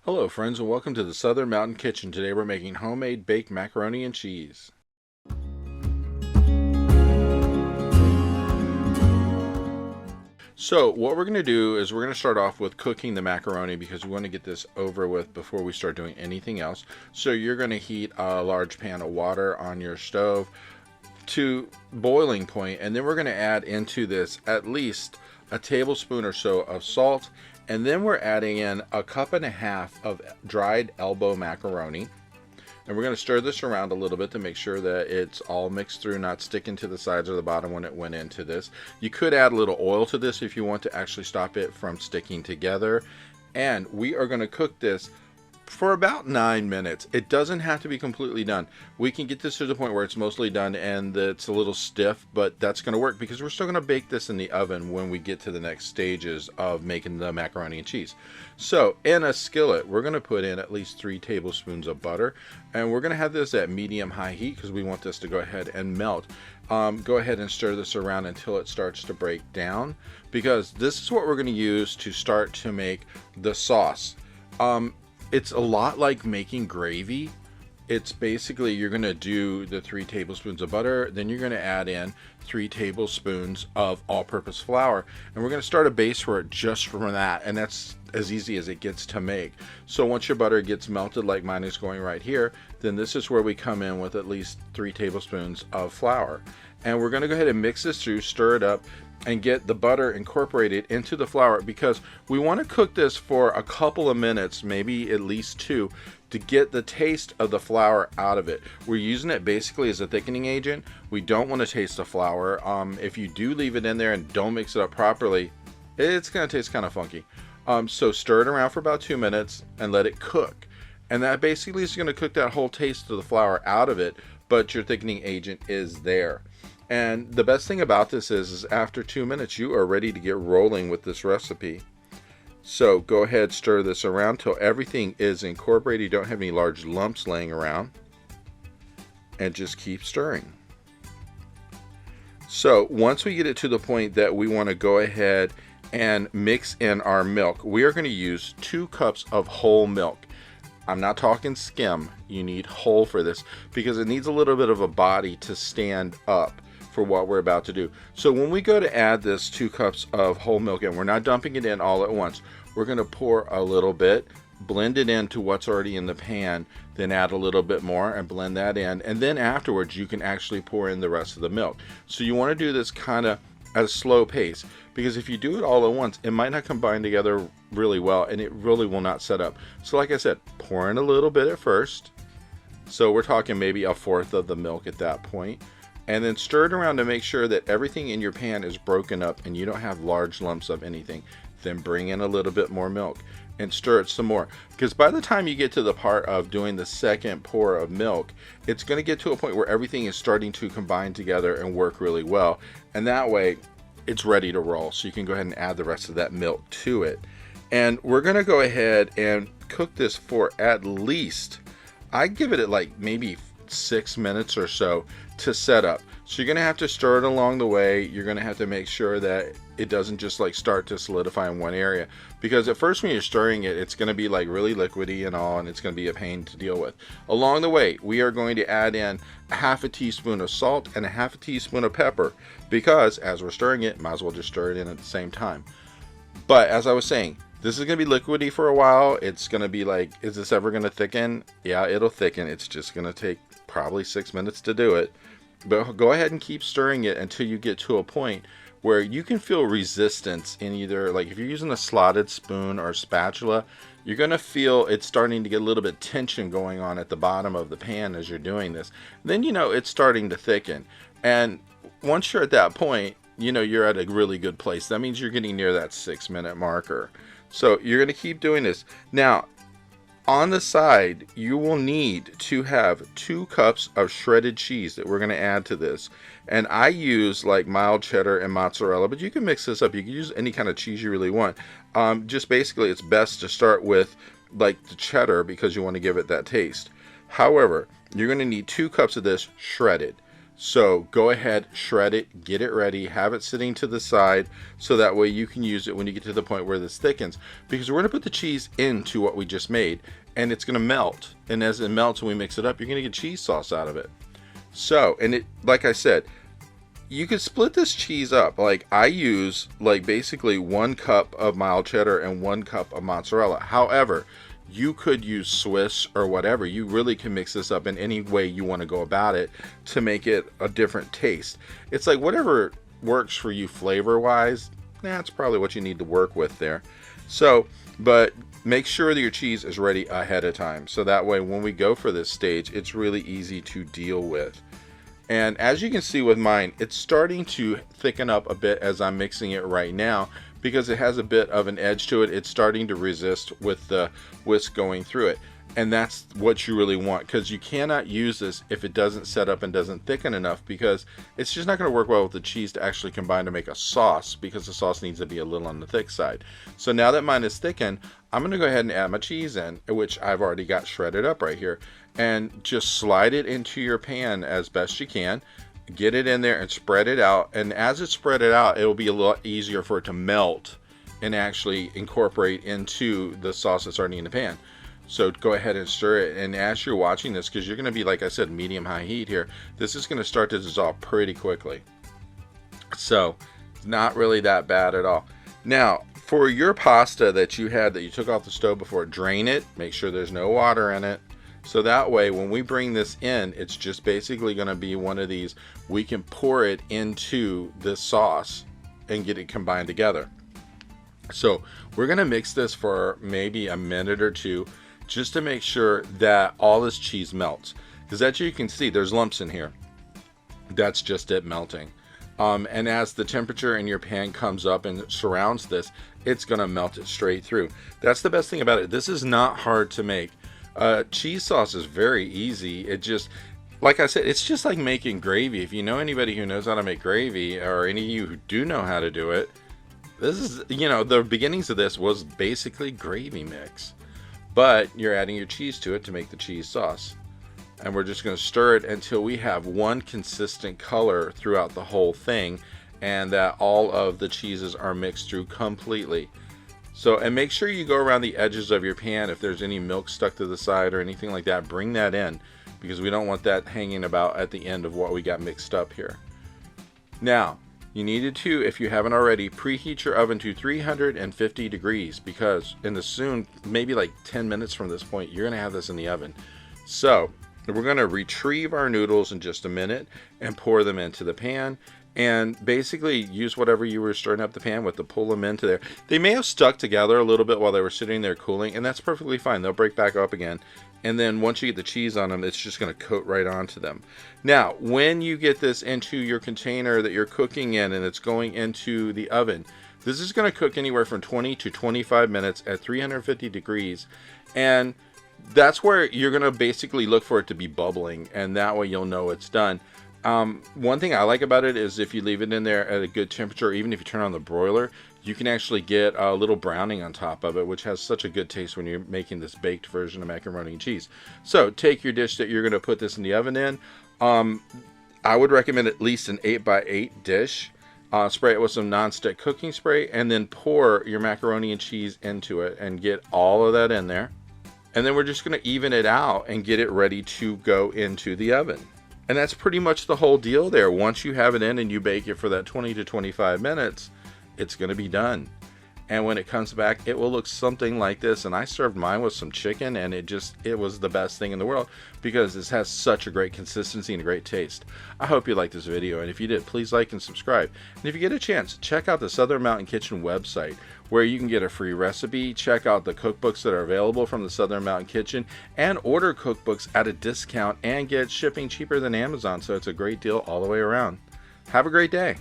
Hello friends and welcome to the Southern Mountain Kitchen. Today we're making homemade baked macaroni and cheese. So what we're going to do is we're going to start off with cooking the macaroni because we want to get this over with before we start doing anything else. So you're going to heat a large pan of water on your stove to boiling point, and then we're going to add into this at least a tablespoon or so of salt, and then we're adding in a cup and a half of dried elbow macaroni. And we're going to stir this around a little bit to make sure that it's all mixed through, not sticking to the sides or the bottom when it went into this. You could add a little oil to this if you want to actually stop it from sticking together. And we are going to cook this for about 9 minutes. It doesn't have to be completely done. We can get this to the point where it's mostly done and it's a little stiff, but that's going to work because we're still going to bake this in the oven when we get to the next stages of making the macaroni and cheese. So in a skillet, we're going to put in at least 3 tablespoons of butter, and we're going to have this at medium-high heat because we want this to go ahead and melt. Go ahead and stir this around until it starts to break down, because this is what we're going to use to start to make the sauce. It's a lot like making gravy. It's basically, you're going to do the 3 tablespoons of butter, then you're going to add in 3 tablespoons of all-purpose flour, and we're going to start a base for it just from that, and that's as easy as it gets to make. So once your butter gets melted like mine is going right here, then this is where we come in with at least 3 tablespoons of flour. And we're going to go ahead and mix this through, stir it up, and get the butter incorporated into the flour, because we want to cook this for a couple of minutes, maybe at least 2, to get the taste of the flour out of it. We're using it basically as a thickening agent. We don't want to taste the flour. If you do leave it in there and don't mix it up properly, it's going to taste kind of funky. So stir it around for about 2 minutes and let it cook. And that basically is going to cook that whole taste of the flour out of it, but your thickening agent is there. And the best thing about this is after 2 minutes, you are ready to get rolling with this recipe. So go ahead, stir this around till everything is incorporated. You don't have any large lumps laying around. And just keep stirring. So once we get it to the point that we want to go ahead and mix in our milk, we are going to use 2 cups of whole milk. I'm not talking skim. You need whole for this because it needs a little bit of a body to stand up for what we're about to do. So when we go to add this 2 cups of whole milk in, we're not dumping it in all at once. We're going to pour a little bit, blend it into what's already in the pan, then add a little bit more and blend that in, and then afterwards you can actually pour in the rest of the milk. So you want to do this kind of at a slow pace, because if you do it all at once, it might not combine together really well and it really will not set up. So like I said, pour in a little bit at first. So we're talking maybe 1/4 of the milk at that point. And then stir it around to make sure that everything in your pan is broken up and you don't have large lumps of anything. Then bring in a little bit more milk and stir it some more, because by the time you get to the part of doing the second pour of milk, it's going to get to a point where everything is starting to combine together and work really well, and that way it's ready to roll. So you can go ahead and add the rest of that milk to it, and we're going to go ahead and cook this for at least, I give it like maybe 6 minutes or so to set up. So you're going to have to stir it along the way. You're going to have to make sure that it doesn't just like start to solidify in one area, because at first when you're stirring it, it's going to be like really liquidy and all, and it's going to be a pain to deal with. Along the way, we are going to add in 1/2 teaspoon of salt and 1/2 teaspoon of pepper, because as we're stirring it, might as well just stir it in at the same time. But as I was saying, this is going to be liquidy for a while. It's going to be like, is this ever going to thicken? Yeah, it'll thicken. It's just going to take probably 6 minutes to do it. But go ahead and keep stirring it until you get to a point where you can feel resistance in either, like if you're using a slotted spoon or spatula, you're going to feel it's starting to get a little bit tension going on at the bottom of the pan as you're doing this. Then you know it's starting to thicken. And once you're at that point, you know you're at a really good place. That means you're getting near that 6-minute marker. So you're going to keep doing this. Now, on the side, you will need to have 2 cups of shredded cheese that we're going to add to this. And I use like mild cheddar and mozzarella, but you can mix this up. You can use any kind of cheese you really want. Just basically, it's best to start with like the cheddar because you want to give it that taste. However, you're going to need 2 cups of this shredded. So go ahead, shred it, get it ready, have it sitting to the side so that way you can use it when you get to the point where this thickens. Because we're going to put the cheese into what we just made and it's going to melt. And as it melts and we mix it up, you're going to get cheese sauce out of it. So, and it, like I said, you can split this cheese up. Like I use like basically 1 cup of mild cheddar and 1 cup of mozzarella. However, you could use Swiss or whatever. You really can mix this up in any way you want to go about it to make it a different taste. It's like whatever works for you flavor wise, that's probably what you need to work with there. So, but make sure that your cheese is ready ahead of time. So that way when we go for this stage, it's really easy to deal with. And as you can see with mine, it's starting to thicken up a bit as I'm mixing it right now because it has a bit of an edge to it. It's starting to resist with the whisk going through it. And that's what you really want, because you cannot use this if it doesn't set up and doesn't thicken enough, because it's just not going to work well with the cheese to actually combine to make a sauce, because the sauce needs to be a little on the thick side. So now that mine is thickened, I'm going to go ahead and add my cheese in, which I've already got shredded up right here, and just slide it into your pan as best you can. Get it in there and spread it out, and as it's spread it out, it'll be a lot easier for it to melt and actually incorporate into the sauce that's already in the pan. So go ahead and stir it, and as you're watching this, because you're going to be, like I said, medium-high heat here, this is going to start to dissolve pretty quickly. So not really that bad at all. Now, for your pasta that you had that you took off the stove before, drain it, make sure there's no water in it. So that way, when we bring this in, it's just basically going to be one of these. We can pour it into the sauce and get it combined together. So we're going to mix this for maybe a minute or two, just to make sure that all this cheese melts. Because as you can see, there's lumps in here. That's just it melting. And as the temperature in your pan comes up and surrounds this, it's going to melt it straight through. That's the best thing about it. This is not hard to make. Cheese sauce is very easy. It just, like I said, it's just like making gravy. If you know anybody who knows how to make gravy, or any of you who do know how to do it, this is, you know, the beginnings of this was basically gravy mix. But you're adding your cheese to it to make the cheese sauce. And we're just going to stir it until we have one consistent color throughout the whole thing, and that all of the cheeses are mixed through completely. So, and make sure you go around the edges of your pan. If there's any milk stuck to the side or anything like that, bring that in, because we don't want that hanging about at the end of what we got mixed up here. Now, you needed to, if you haven't already, preheat your oven to 350 degrees, because in the soon, maybe like 10 minutes from this point, you're going to have this in the oven. So we're going to retrieve our noodles in just a minute and pour them into the pan, and basically use whatever you were stirring up the pan with to pull them into there. They may have stuck together a little bit while they were sitting there cooling, and that's perfectly fine. They'll break back up again. And then once you get the cheese on them, it's just going to coat right onto them. Now, when you get this into your container that you're cooking in and it's going into the oven, this is going to cook anywhere from 20 to 25 minutes at 350 degrees. And that's where you're going to basically look for it to be bubbling, and that way you'll know it's done. One thing I like about it is if you leave it in there at a good temperature, even if you turn on the broiler, you can actually get a little browning on top of it, which has such a good taste when you're making this baked version of macaroni and cheese. So take your dish that you're going to put this in the oven in. I would recommend at least an 8x8 dish. Spray it with some non-stick cooking spray, and then pour your macaroni and cheese into it and get all of that in there. And then we're just going to even it out and get it ready to go into the oven. And that's pretty much the whole deal there. Once you have it in and you bake it for that 20 to 25 minutes, it's going to be done. And when it comes back, it will look something like this. And I served mine with some chicken, and it was the best thing in the world, because this has such a great consistency and a great taste. I hope you liked this video, and if you did, please like and subscribe. And if you get a chance, check out the Southern Mountain Kitchen website, where you can get a free recipe, check out the cookbooks that are available from the Southern Mountain Kitchen, and order cookbooks at a discount and get shipping cheaper than Amazon. So it's a great deal all the way around. Have a great day.